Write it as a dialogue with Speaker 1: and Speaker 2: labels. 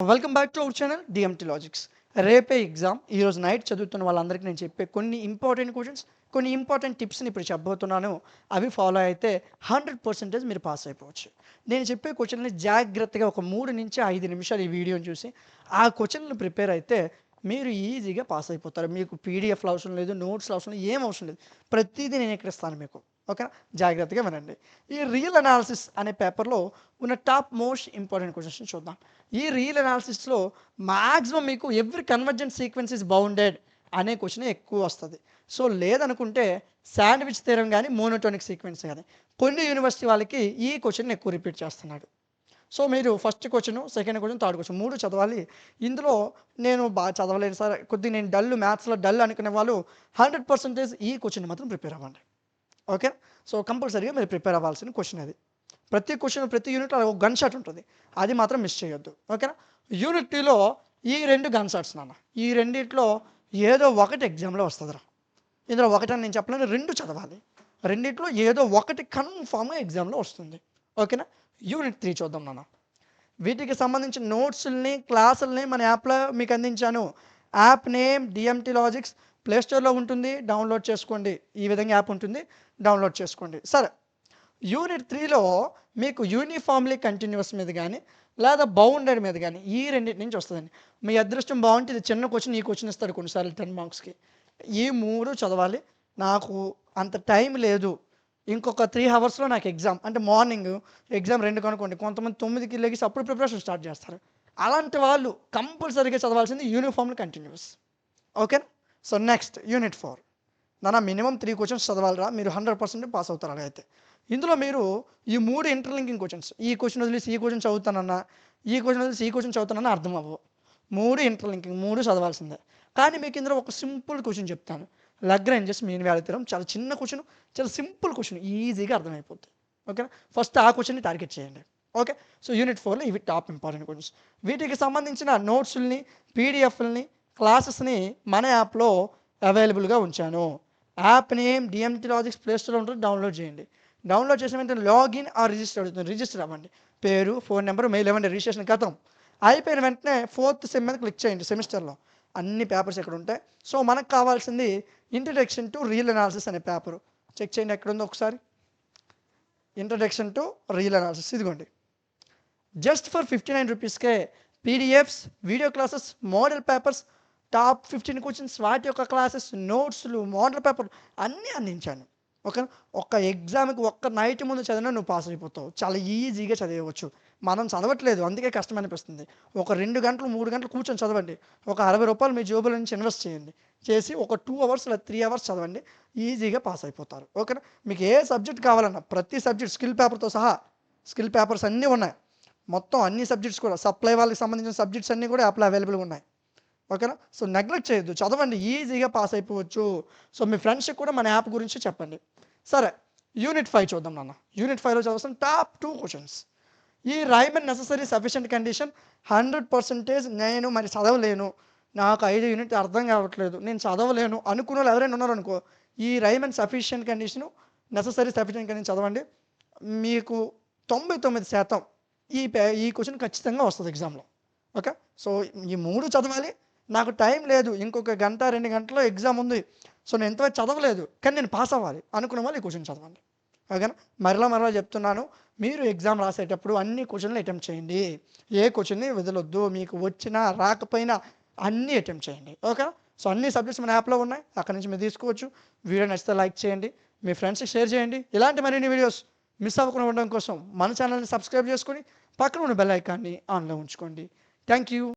Speaker 1: Welcome back to our channel DMT logics. రేపే exam. ఈరోజు night చదువుతున్న వాళ్ళందరికీ నేను చెప్పే కొన్ని ఇంపార్టెంట్ క్వశ్చన్స్, కొన్ని ఇంపార్టెంట్ టిప్స్ని ఇప్పుడు చెప్పబోతున్నాను. అవి ఫాలో అయితే 100% మీరు పాస్ అయిపోవచ్చు. నేను చెప్పే క్వశ్చన్ని జాగ్రత్తగా ఒక 3 నుంచి 5 నిమిషాలు ఈ వీడియోని చూసి ఆ క్వశ్చన్లు ప్రిపేర్ అయితే మీరు ఈజీగా పాస్ అయిపోతారు. మీకు పీడిఎఫ్లు అవసరం లేదు, నోట్స్లు అవసరం లేదు, ఏం అవసరం లేదు. ప్రతిదీ నేను ఇక్కడ ఇస్తాను మీకు. ఓకేనా? జాగ్రత్తగా వినండి. ఈ రియల్ అనాలిసిస్ అనే పేపర్లో ఉన్న టాప్ మోస్ట్ ఇంపార్టెంట్ క్వశ్చన్స్ని చూద్దాం. ఈ రియల్ అనాలిసిస్లో మ్యాక్సిమం మీకు every convergent sequence is bounded అనే క్వశ్చన్ ఎక్కువ వస్తుంది. సో లేదనుకుంటే శాండ్విచ్ థియరం కానీ మోనోటోనిక్ సీక్వెన్స్ కానీ కొన్ని యూనివర్సిటీ వాళ్ళకి ఈ క్వశ్చన్ ఎక్కువ రిపీట్ చేస్తున్నాడు. సో మీరు first question, second question, third question 3 చదవాలి. ఇందులో నేను బాగా చదవలేను సార్, కొద్దిగా నేను డల్, మ్యాథ్స్లో డల్ అనుకునే వాళ్ళు 100% ఈ క్వశ్చన్ మాత్రం ప్రిపేర్ అవ్వండి. ఓకే? సో కంపల్సరీగా మీరు ప్రిపేర్ అవ్వాల్సిన క్వశ్చన్ అది. ప్రతి క్వశ్చన్, ప్రతి యూనిట్లో ఒక గన్ షాట్ ఉంటుంది, అది మాత్రం మిస్ చేయొద్దు. ఓకేనా? యూనిట్ 2లో ఈ 2 గన్ షాట్స్ నాన్న, ఈ రెండిట్లో ఏదో ఒకటి ఎగ్జామ్లో వస్తుందిరా. ఇందులో ఒకటని నేను చెప్పలేను, 2 చదవాలి. రెండిట్లో ఏదో ఒకటి కన్ఫామ్గా ఎగ్జామ్లో వస్తుంది. ఓకేనా? యూనిట్ 3 చూద్దాం నాన్న. వీటికి సంబంధించిన నోట్స్ని, క్లాసుల్ని మన యాప్లో మీకు అందించాను. App name DMT logics. ప్లేస్టోర్లో ఉంటుంది, డౌన్లోడ్ చేసుకోండి. ఈ విధంగా యాప్ ఉంటుంది, డౌన్లోడ్ చేసుకోండి. సరే, యూనిట్ 3లో మీకు యూనిఫామ్లీ కంటిన్యూస్ మీద కానీ లేదా బౌండెడ్ మీద కానీ ఈ రెండింటి నుంచి వస్తుందండి. మీ అదృష్టం బాగుంటే ఇది చిన్న క్వశ్చన్, ఈ క్వశ్చన్ ఇస్తాడు కొన్నిసార్లు 10 మార్క్స్కి. ఈ 3 చదవాలి. నాకు అంత టైం లేదు, ఇంకొక 3 అవర్స్లో నాకు ఎగ్జామ్ అంటే మార్నింగ్ ఎగ్జామ్ 2 కనుకోండి, కొంతమంది 9కి లెగిసి అప్పుడు ప్రిపరేషన్ స్టార్ట్ చేస్తారు. అలాంటి వాళ్ళు కంపల్సరీగా చదవాల్సింది uniformly continuous. Okay? So next unit 4 నాన్న, మినిమం 3 క్వశ్చన్స్ చదవాలరా, మీరు 100% పాస్ అవుతారు. అలాగైతే ఇందులో మీరు ఈ 3 ఇంటర్లింకింగ్ క్వశ్చన్స్, ఈ క్వశ్చన్ వదిలేసి ఈ క్వశ్చన్ చదువుతానన్నా, ఈ క్వశ్చన్ వదిలేసి ఈ క్వశ్చన్ చదువుతానన్నా అర్థం అవ్వవు. 3 ఇంటర్లింకింగ్, 3 చదవాల్సిందే. కానీ మీకు ఇందులో ఒక సింపుల్ క్వశ్చన్ చెప్తాను. లాగ్రాంజెస్ మీన్ వాల్యూ థియరం. చాలా చిన్న క్వశ్చన్, చాలా సింపుల్ క్వశ్చన్, ఈజీగా అర్థమైపోతుంది. ఓకేనా? ఫస్ట్ ఆ క్వశ్చన్ని టార్గెట్ చేయండి. ఓకే? సో యూనిట్ 4లో ఇవి టాప్ ఇంపార్టెంట్ క్వశ్చన్స్. వీటికి సంబంధించిన నోట్స్ని, పీడిఎఫ్ని, క్లాసెస్ని మన యాప్లో అవైలబుల్గా ఉంచాను. యాప్ నేమ్ డిఎంటీ లాజిక్స్, ప్లేస్టోర్లో ఉంటుంది, డౌన్లోడ్ చేయండి. డౌన్లోడ్ చేసిన వెంటనే లాగిన్ ఆర్ రిజిస్టర్ అడుగుతుంది. రిజిస్టర్ అవ్వండి. పేరు, ఫోన్ నెంబర్, మెయిల్ ఇవ్వండి. రిజిస్ట్రేషన్ ఖతం. అయిపోయిన వెంటనే 4th సెమ్ మీద క్లిక్ చేయండి. సెమిస్టర్లో అన్ని పేపర్స్ ఎక్కడ ఉంటాయి. సో మనకు కావాల్సింది ఇంట్రడక్షన్ టు రియల్ అనాలిసిస్ అనే పేపర్. చెక్ చేయండి ఎక్కడ ఉందో ఒకసారి. ఇంట్రడక్షన్ టు రియల్ అనాలిసిస్, ఇదిగోండి. జస్ట్ ఫర్ 59 రూపీస్కే PDFs, video classes, model papers, top 15 questions, వాటి యొక్క క్లాసెస్, నోట్స్లు, మోడల్ పేపర్ అన్నీ అందించాను. ఓకే? ఒక ఎగ్జామ్కి ఒక్క నైట్ ముందు చదివినా నువ్వు పాస్ అయిపోతావు. చాలా ఈజీగా చదివచ్చు. మనం చదవట్లేదు, అందుకే కష్టం అనిపిస్తుంది. ఒక 2 గంటలు, 3 గంటలు కూర్చొని చదవండి. ఒక 60 రూపాయలు మీ జోబుల నుంచి ఇన్వెస్ట్ చేయండి. చేసి ఒక 2 అవర్స్ లేదా 3 అవర్స్ చదవండి. ఈజీగా పాస్ అయిపోతారు. ఓకేనా? మీకు ఏ సబ్జెక్ట్ కావాలన్నా ప్రతి సబ్జెక్ట్ స్కిల్ పేపర్తో సహా, స్కిల్ పేపర్స్ అన్నీ ఉన్నాయి. మొత్తం అన్ని సబ్జెక్ట్స్ కూడా, సప్లై వాళ్ళకి సంబంధించిన సబ్జెక్ట్స్ అన్నీ కూడా యాప్లో అవైలబుల్గా ఉన్నాయి. ఓకేనా? సో నెగ్లెక్ట్ చేయొద్దు, చదవండి, ఈజీగా పాస్ అయిపోవచ్చు. సో మీ ఫ్రెండ్స్కి కూడా మన యాప్ గురించి చెప్పండి. సరే, యూనిట్ 5 చూద్దాం నాన్న. యూనిట్ 5లో చదవాల్సిన టాప్ 2 క్వశ్చన్స్. ఈ రైమన్ నెససరీ సఫిషియంట్ కండిషన్ 100% నేను మరి చదవలేను, నాకు 5 యూనిట్ అర్థం కావట్లేదు, నేను చదవలేను అనుకున్న వాళ్ళు ఎవరైనా ఉన్నారనుకో, ఈ Riemann sufficient condition, necessary sufficient condition చదవండి. మీకు 99% ఈ క్వశ్చన్ ఖచ్చితంగా వస్తుంది ఎగ్జామ్లో. ఓకే? సో ఈ 3 చదవాలి. నాకు టైం లేదు, ఇంకొక గంట 2 గంటల్లో ఎగ్జామ్ ఉంది, సో నేను ఎంతవరకు చదవలేదు కానీ నేను పాస్ అవ్వాలి అనుకున్న వాళ్ళు ఈ క్వశ్చన్ చదవండి. ఓకేనా? మరలా చెప్తున్నాను, మీరు ఎగ్జామ్ రాసేటప్పుడు అన్ని క్వశ్చన్లు అటెంప్ట్ చేయండి. ఏ క్వశ్చన్ని వదలొద్దు. మీకు వచ్చినా రాకపోయినా అన్నీ అటెంప్ట్ చేయండి. ఓకే? సో అన్ని సబ్జెక్ట్స్ మన యాప్లో ఉన్నాయి, అక్కడ నుంచి మీరు తీసుకోవచ్చు. వీడియో నచ్చితే లైక్ చేయండి, మీ ఫ్రెండ్స్కి షేర్ చేయండి. ఇలాంటి మరిన్ని వీడియోస్ మిస్ అవ్వకుండా ఉండడం కోసం మన ఛానల్ని సబ్స్క్రైబ్ చేసుకొని పక్కన ఉన్న బెల్ ఐకాన్ని ఆన్లో ఉంచుకోండి. Thank you.